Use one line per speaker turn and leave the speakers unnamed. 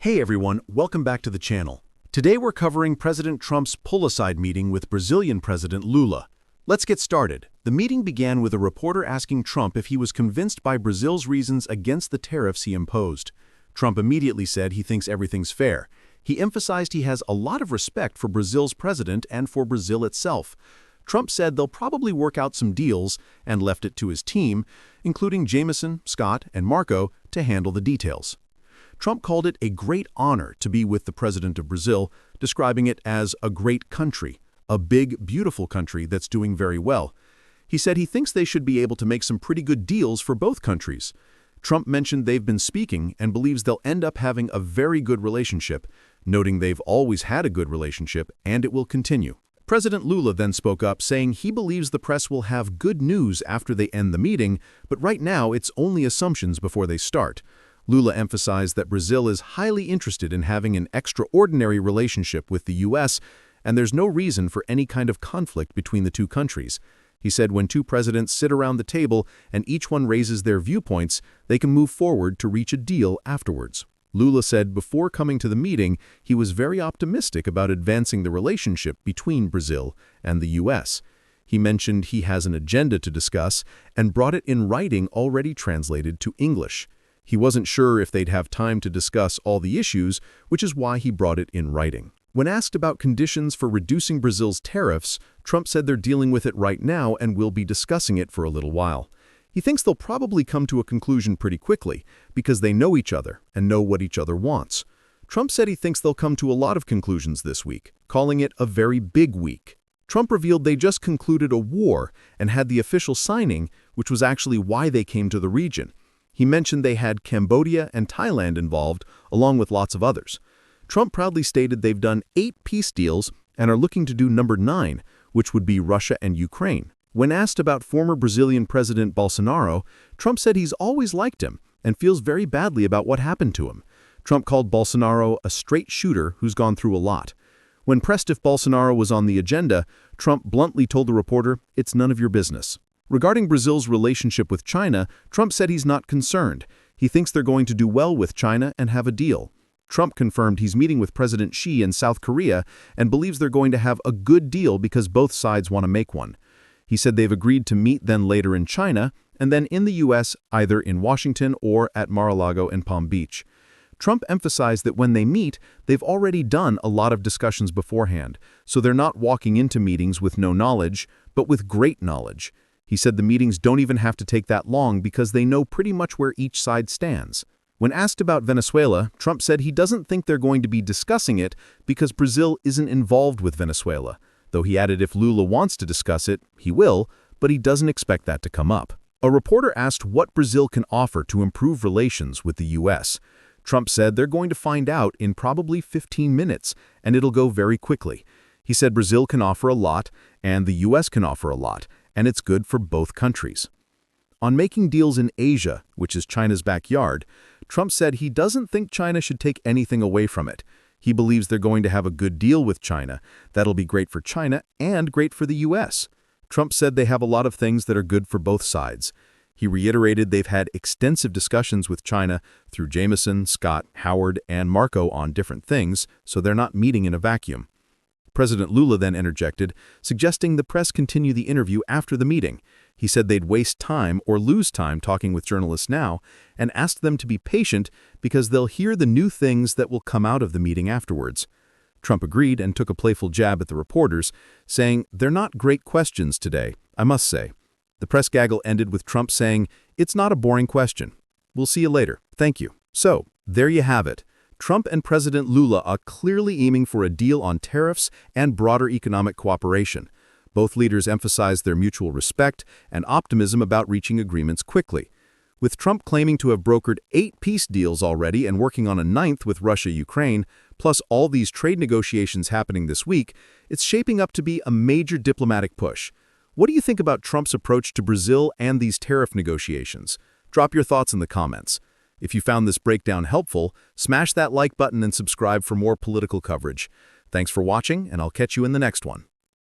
Hey everyone, welcome back to the channel. Today we're covering President Trump's pull-aside meeting with Brazilian President Lula. Let's get started. The meeting began with a reporter asking Trump if he was convinced by Brazil's reasons against the tariffs he imposed. Trump immediately said he thinks everything's fair. He emphasized he has a lot of respect for Brazil's president and for Brazil itself. Trump said they'll probably work out some deals and left it to his team, including Jameson, Scott, and Marco, to handle the details. Trump called it a great honor to be with the president of Brazil, describing it as a great country, a big, beautiful country that's doing very well. He said he thinks they should be able to make some pretty good deals for both countries. Trump mentioned they've been speaking and believes they'll end up having a very good relationship, noting they've always had a good relationship and it will continue. President Lula then spoke up, saying he believes the press will have good news after they end the meeting, but right now it's only assumptions before they start. Lula emphasized that Brazil is highly interested in having an extraordinary relationship with the U.S., and there's no reason for any kind of conflict between the two countries. He said when two presidents sit around the table and each one raises their viewpoints, they can move forward to reach a deal afterwards. Lula said before coming to the meeting, he was very optimistic about advancing the relationship between Brazil and the U.S. He mentioned he has an agenda to discuss and brought it in writing already translated to English. He wasn't sure if they'd have time to discuss all the issues, which is why he brought it in writing. When asked about conditions for reducing Brazil's tariffs, Trump said they're dealing with it right now and will be discussing it for a little while. He thinks they'll probably come to a conclusion pretty quickly, because they know each other and know what each other wants. Trump said he thinks they'll come to a lot of conclusions this week, calling it a very big week. Trump revealed they just concluded a war and had the official signing, which was actually why they came to the region. He mentioned they had Cambodia and Thailand involved, along with lots of others. Trump proudly stated they've done 8 peace deals and are looking to do number 9, which would be Russia and Ukraine. When asked about former Brazilian President Bolsonaro, Trump said he's always liked him and feels very badly about what happened to him. Trump called Bolsonaro a straight shooter who's gone through a lot. When pressed if Bolsonaro was on the agenda, Trump bluntly told the reporter, "It's none of your business." Regarding Brazil's relationship with China, Trump said he's not concerned. He thinks they're going to do well with China and have a deal. Trump confirmed he's meeting with President Xi in South Korea and believes they're going to have a good deal because both sides want to make one. He said they've agreed to meet then later in China and then in the U.S., either in Washington or at Mar-a-Lago and Palm Beach. Trump emphasized that when they meet, they've already done a lot of discussions beforehand, so they're not walking into meetings with no knowledge, but with great knowledge. He said the meetings don't even have to take that long because they know pretty much where each side stands. When asked about Venezuela, Trump said he doesn't think they're going to be discussing it because Brazil isn't involved with Venezuela, though he added if Lula wants to discuss it, he will, but he doesn't expect that to come up. A reporter asked what Brazil can offer to improve relations with the U.S. Trump said they're going to find out in probably 15 minutes, and it'll go very quickly. He said Brazil can offer a lot, and the U.S. can offer a lot, and it's good for both countries. On making deals in Asia, which is China's backyard, Trump said he doesn't think China should take anything away from it. He believes they're going to have a good deal with China. That'll be great for China and great for the U.S. Trump said they have a lot of things that are good for both sides. He reiterated they've had extensive discussions with China through Jameson, Scott, Howard, and Marco on different things, so they're not meeting in a vacuum. President Lula then interjected, suggesting the press continue the interview after the meeting. He said they'd waste time or lose time talking with journalists now and asked them to be patient because they'll hear the new things that will come out of the meeting afterwards. Trump agreed and took a playful jab at the reporters, saying, "They're not great questions today, I must say." The press gaggle ended with Trump saying, "It's not a boring question. We'll see you later. Thank you." So, there you have it. Trump and President Lula are clearly aiming for a deal on tariffs and broader economic cooperation. Both leaders emphasized their mutual respect and optimism about reaching agreements quickly. With Trump claiming to have brokered 8 peace deals already and working on a 9th with Russia-Ukraine, plus all these trade negotiations happening this week, it's shaping up to be a major diplomatic push. What do you think about Trump's approach to Brazil and these tariff negotiations? Drop your thoughts in the comments. If you found this breakdown helpful, smash that like button and subscribe for more political coverage. Thanks for watching, and I'll catch you in the next one.